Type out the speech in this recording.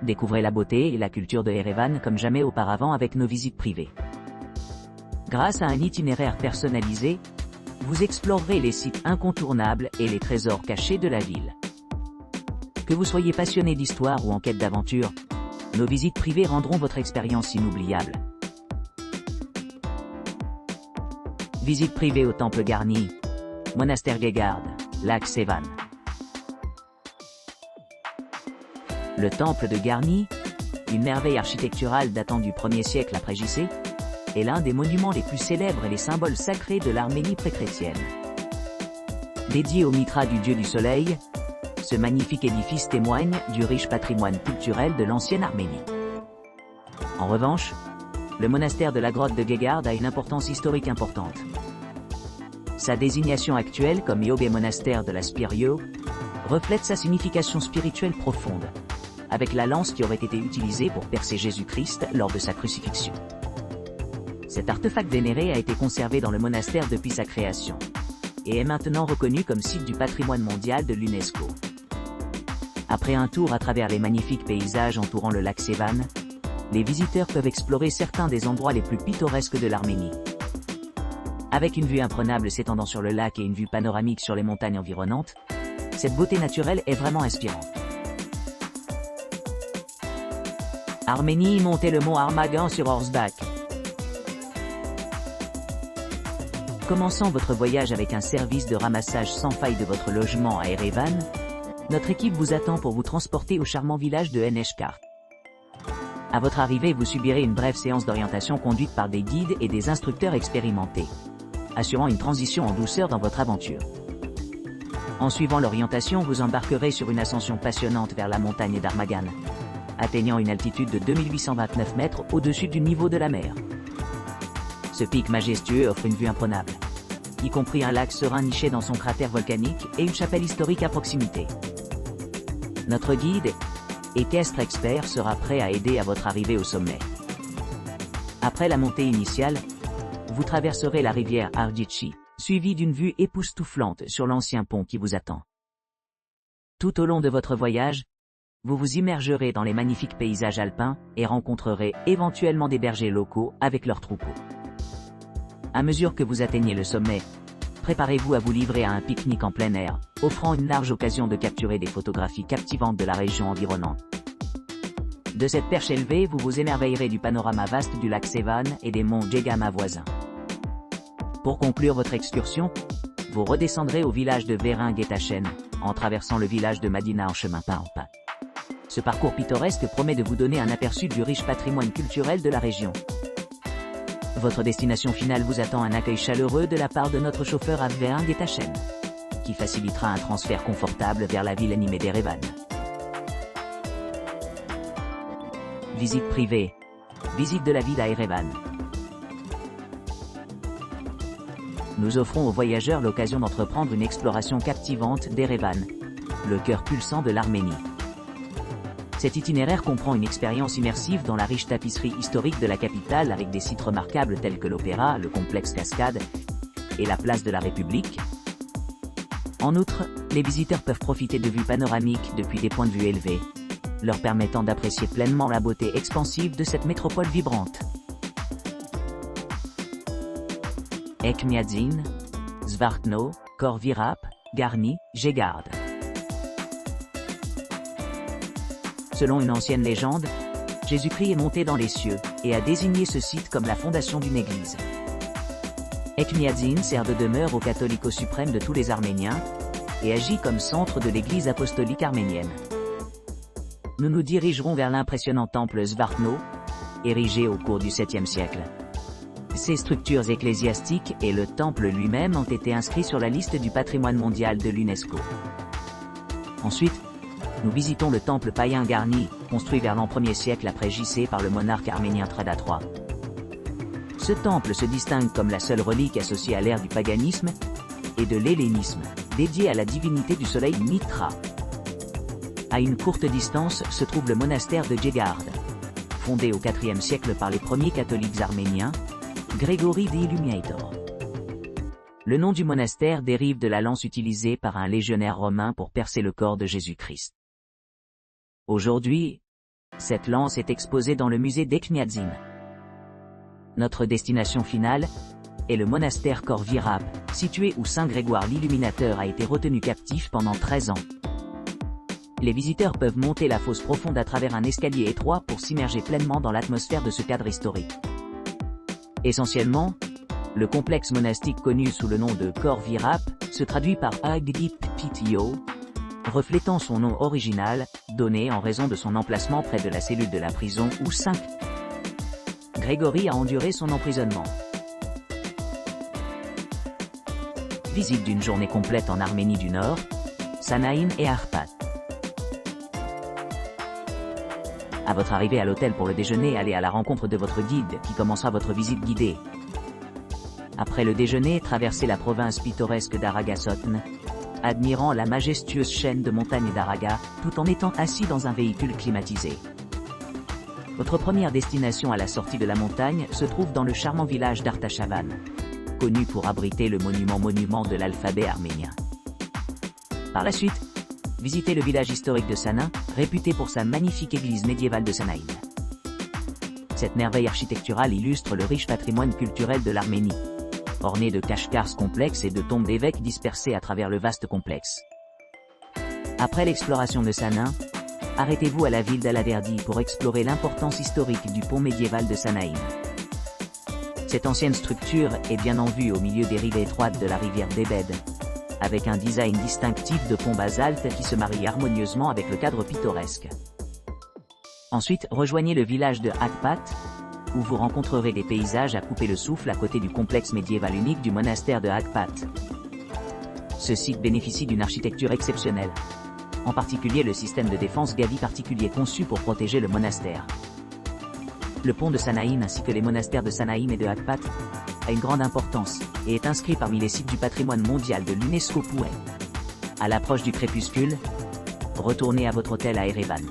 Découvrez la beauté et la culture de Erevan comme jamais auparavant avec nos visites privées. Grâce à un itinéraire personnalisé, vous explorerez les sites incontournables et les trésors cachés de la ville. Que vous soyez passionné d'histoire ou en quête d'aventure, nos visites privées rendront votre expérience inoubliable. Visite privée au temple garni, monastère Gegard, lac Sevan. Le temple de Garni, une merveille architecturale datant du 1er siècle après JC, est l'un des monuments les plus célèbres et les symboles sacrés de l'Arménie pré-chrétienne. Dédié au Mitra du dieu du soleil, ce magnifique édifice témoigne du riche patrimoine culturel de l'ancienne Arménie. En revanche, le monastère de la grotte de Gegard a une importance historique importante. Sa désignation actuelle comme Yobé monastère de la Spirio reflète sa signification spirituelle profonde, avec la lance qui aurait été utilisée pour percer Jésus-Christ lors de sa crucifixion. Cet artefact vénéré a été conservé dans le monastère depuis sa création, et est maintenant reconnu comme site du patrimoine mondial de l'UNESCO. Après un tour à travers les magnifiques paysages entourant le lac Sevan, les visiteurs peuvent explorer certains des endroits les plus pittoresques de l'Arménie. Avec une vue imprenable s'étendant sur le lac et une vue panoramique sur les montagnes environnantes, cette beauté naturelle est vraiment inspirante. Arménie, montez le mont Armagan sur horseback. Commençant votre voyage avec un service de ramassage sans faille de votre logement à Erevan, notre équipe vous attend pour vous transporter au charmant village de Eneshkar. À votre arrivée, vous subirez une brève séance d'orientation conduite par des guides et des instructeurs expérimentés, assurant une transition en douceur dans votre aventure. En suivant l'orientation, vous embarquerez sur une ascension passionnante vers la montagne d'Armagan, atteignant une altitude de 2829 mètres au-dessus du niveau de la mer. Ce pic majestueux offre une vue imprenable, y compris un lac serein niché dans son cratère volcanique et une chapelle historique à proximité. Notre guide, équestre expert, sera prêt à aider à votre arrivée au sommet. Après la montée initiale, vous traverserez la rivière Arditchi, suivie d'une vue époustouflante sur l'ancien pont qui vous attend. Tout au long de votre voyage, vous vous immergerez dans les magnifiques paysages alpins et rencontrerez éventuellement des bergers locaux avec leurs troupeaux. À mesure que vous atteignez le sommet, préparez-vous à vous livrer à un pique-nique en plein air, offrant une large occasion de capturer des photographies captivantes de la région environnante. De cette perche élevée, vous vous émerveillerez du panorama vaste du lac Sevan et des monts Djegama voisins. Pour conclure votre excursion, vous redescendrez au village de Verin-Getachen, en traversant le village de Madina en chemin pas en pas. Ce parcours pittoresque promet de vous donner un aperçu du riche patrimoine culturel de la région. Votre destination finale vous attend un accueil chaleureux de la part de notre chauffeur à Verin-Getachen, qui facilitera un transfert confortable vers la ville animée d'Erevan. Visite privée. Visite de la ville à Erevan. Nous offrons aux voyageurs l'occasion d'entreprendre une exploration captivante d'Erevan, le cœur pulsant de l'Arménie. Cet itinéraire comprend une expérience immersive dans la riche tapisserie historique de la capitale avec des sites remarquables tels que l'Opéra, le complexe Cascade et la place de la République. En outre, les visiteurs peuvent profiter de vues panoramiques depuis des points de vue élevés, leur permettant d'apprécier pleinement la beauté expansive de cette métropole vibrante. Ekmiadzin, Zvartno, Korvirap, Garni, Gegard. Selon une ancienne légende, Jésus-Christ est monté dans les cieux et a désigné ce site comme la fondation d'une église. Ekmiadzin sert de demeure au catholique suprême de tous les Arméniens et agit comme centre de l'église apostolique arménienne. Nous nous dirigerons vers l'impressionnant temple Zvartno, érigé au cours du 7e siècle. Ces structures ecclésiastiques et le temple lui-même ont été inscrits sur la liste du patrimoine mondial de l'UNESCO. Ensuite, nous visitons le temple païen Garni, construit vers l'an 1er siècle après JC par le monarque arménien Trada III. Ce temple se distingue comme la seule relique associée à l'ère du paganisme et de l'hellénisme, dédiée à la divinité du soleil Mitra. À une courte distance se trouve le monastère de Gegard, fondé au IVe siècle par les premiers catholiques arméniens, Grégory the Illuminator. Le nom du monastère dérive de la lance utilisée par un légionnaire romain pour percer le corps de Jésus-Christ. Aujourd'hui, Cette lance est exposée dans le musée d'Etchmiadzin. Notre destination finale est le monastère Khor Virap, situé où Saint Grégoire l'Illuminateur a été retenu captif pendant 13 ans. Les visiteurs peuvent monter la fosse profonde à travers un escalier étroit pour s'immerger pleinement dans l'atmosphère de ce cadre historique. Essentiellement, le complexe monastique connu sous le nom de Khor Virap se traduit par Agdip Ptio, reflétant son nom original, donné en raison de son emplacement près de la cellule de la prison où Saint Grégory a enduré son emprisonnement. Visite d'une journée complète en Arménie du Nord, Sanaïm et Arpat. À votre arrivée à l'hôtel pour le déjeuner, allez à la rencontre de votre guide qui commencera votre visite guidée. Après le déjeuner, traversez la province pittoresque d'Aragasotn, admirant la majestueuse chaîne de montagnes d'Araga, tout en étant assis dans un véhicule climatisé. Votre première destination à la sortie de la montagne se trouve dans le charmant village d'Artachavan, connu pour abriter le monument de l'alphabet arménien. Par la suite, visitez le village historique de Sanin, réputé pour sa magnifique église médiévale de Sanaïm. Cette merveille architecturale illustre le riche patrimoine culturel de l'Arménie, orné de cache-cares complexes et de tombes d'évêques dispersées à travers le vaste complexe. Après l'exploration de Sanin, arrêtez-vous à la ville d'Alaverdi pour explorer l'importance historique du pont médiéval de Sanaïm. Cette ancienne structure est bien en vue au milieu des rives étroites de la rivière Debed, avec un design distinctif de pont basalte qui se marie harmonieusement avec le cadre pittoresque. Ensuite, rejoignez le village de Akpat, où vous rencontrerez des paysages à couper le souffle à côté du complexe médiéval unique du monastère de Akpat. Ce site bénéficie d'une architecture exceptionnelle, en particulier le système de défense Gavi particulier conçu pour protéger le monastère. Le pont de Sanaïm ainsi que les monastères de Sanaïm et de Akpat a une grande importance et est inscrit parmi les sites du patrimoine mondial de l'UNESCO. À l'approche du crépuscule, retournez à votre hôtel à Erevan.